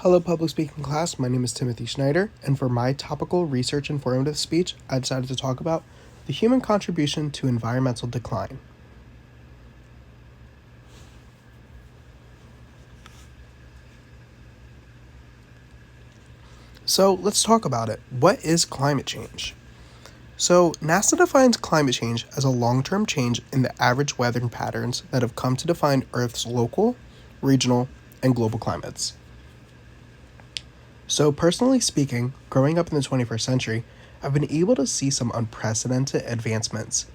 Hello, public speaking class. My name is Timothy Schneider, and for my topical research informative speech, I decided to talk about the human contribution to environmental decline. So let's talk about it. What is climate change? So NASA defines climate change as a long-term change in the average weather patterns that have come to define Earth's local, regional, and global climates. So personally speaking, growing up in the 21st century, I've been able to see some unprecedented advancements.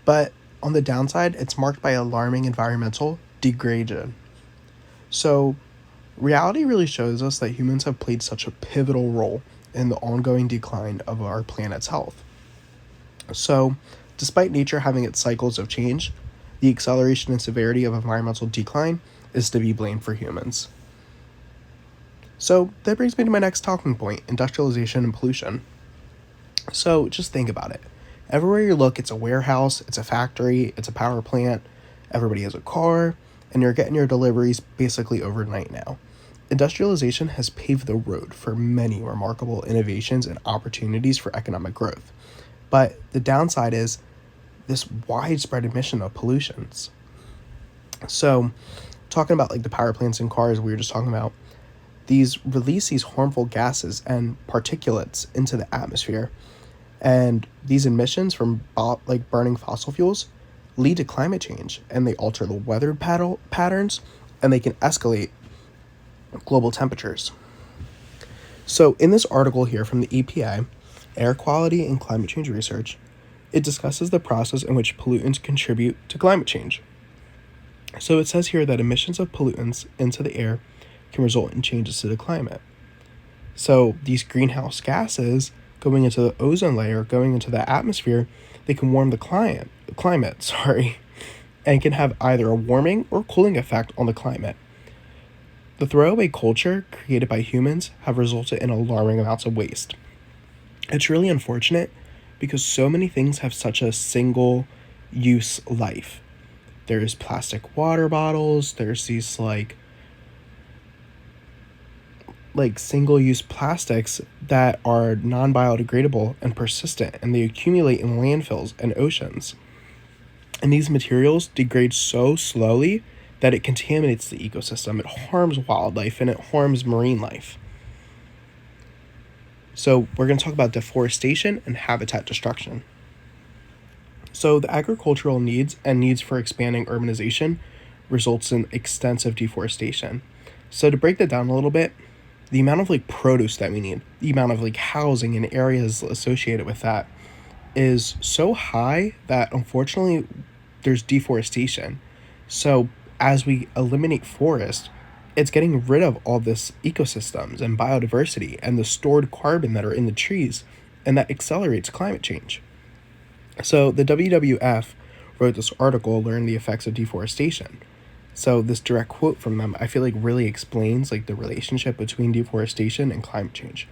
But on the downside, it's marked by alarming environmental degradation. So reality really shows us that humans have played such a pivotal role in the ongoing decline of our planet's health. So, despite nature having its cycles of change, the acceleration and severity of environmental decline is to be blamed for humans. So, that brings me to my next talking point: industrialization and pollution. So, just think about it. Everywhere you look, it's a warehouse, it's a factory, it's a power plant, everybody has a car, and you're getting your deliveries basically overnight now. Industrialization has paved the road for many remarkable innovations and opportunities for economic growth. But the downside is this widespread emission of pollutions. So, talking about like the power plants and cars we were just talking about, these release these harmful gases and particulates into the atmosphere. And these emissions from burning fossil fuels lead to climate change, and they alter the weather patterns, and they can escalate global temperatures. So in this article here from the EPA, Air Quality and Climate Change Research, it discusses the process in which pollutants contribute to climate change. So it says here that emissions of pollutants into the air can result in changes to the climate. So these greenhouse gases going into the ozone layer, going into the atmosphere, they can warm the climate, and can have either a warming or cooling effect on the climate. The throwaway culture created by humans have resulted in alarming amounts of waste. It's really unfortunate because so many things have such a single-use life. There's plastic water bottles, there's these like single-use plastics that are non-biodegradable and persistent, and they accumulate in landfills and oceans. And these materials degrade so slowly that it contaminates the ecosystem. It harms wildlife and it harms marine life. So we're going to talk about deforestation and habitat destruction. So the agricultural needs and needs for expanding urbanization results in extensive deforestation. So to break that down a little bit, the amount of produce that we need, the amount of housing and areas associated with that is so high that unfortunately there's deforestation. So as we eliminate forest, it's getting rid of all this ecosystems and biodiversity and the stored carbon that are in the trees, and that accelerates climate change. So the WWF wrote this article, Learn the Effects of Deforestation. So this direct quote from them, I feel really explains the relationship between deforestation and climate change.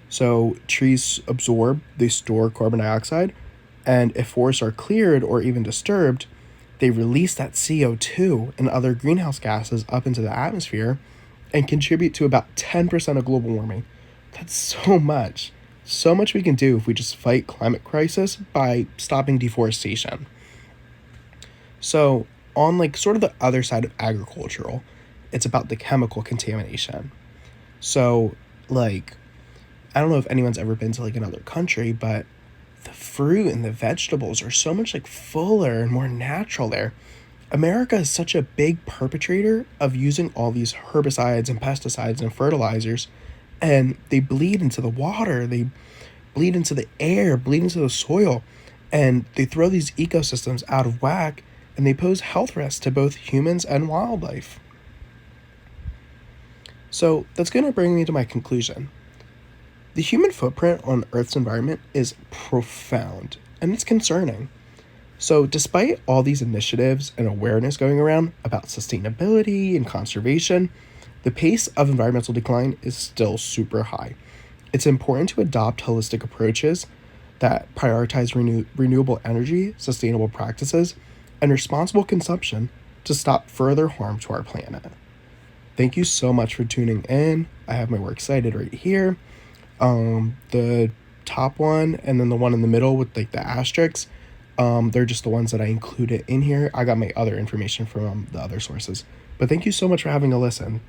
So trees absorb, they store carbon dioxide, and if forests are cleared or even disturbed, they release that CO2 and other greenhouse gases up into the atmosphere and contribute to about 10% of global warming. That's so much. So much we can do if we just fight climate crisis by stopping deforestation. So on sort of the other side of agricultural, it's about the chemical contamination. So I don't know if anyone's ever been to another country, but the fruit and the vegetables are so much fuller and more natural there. America is such a big perpetrator of using all these herbicides and pesticides and fertilizers, and they bleed into the water, they bleed into the air, bleed into the soil, and they throw these ecosystems out of whack, and they pose health risks to both humans and wildlife. So that's going to bring me to my conclusion. The human footprint on Earth's environment is profound, and it's concerning. So despite all these initiatives and awareness going around about sustainability and conservation, the pace of environmental decline is still super high. It's important to adopt holistic approaches that prioritize renewable energy, sustainable practices, and responsible consumption to stop further harm to our planet. Thank you so much for tuning in. I have my works cited right here. The top one and then the one in the middle with like the asterisks, they're just the ones that I included in here. I got my other information from the other sources. But thank you so much for having a listen.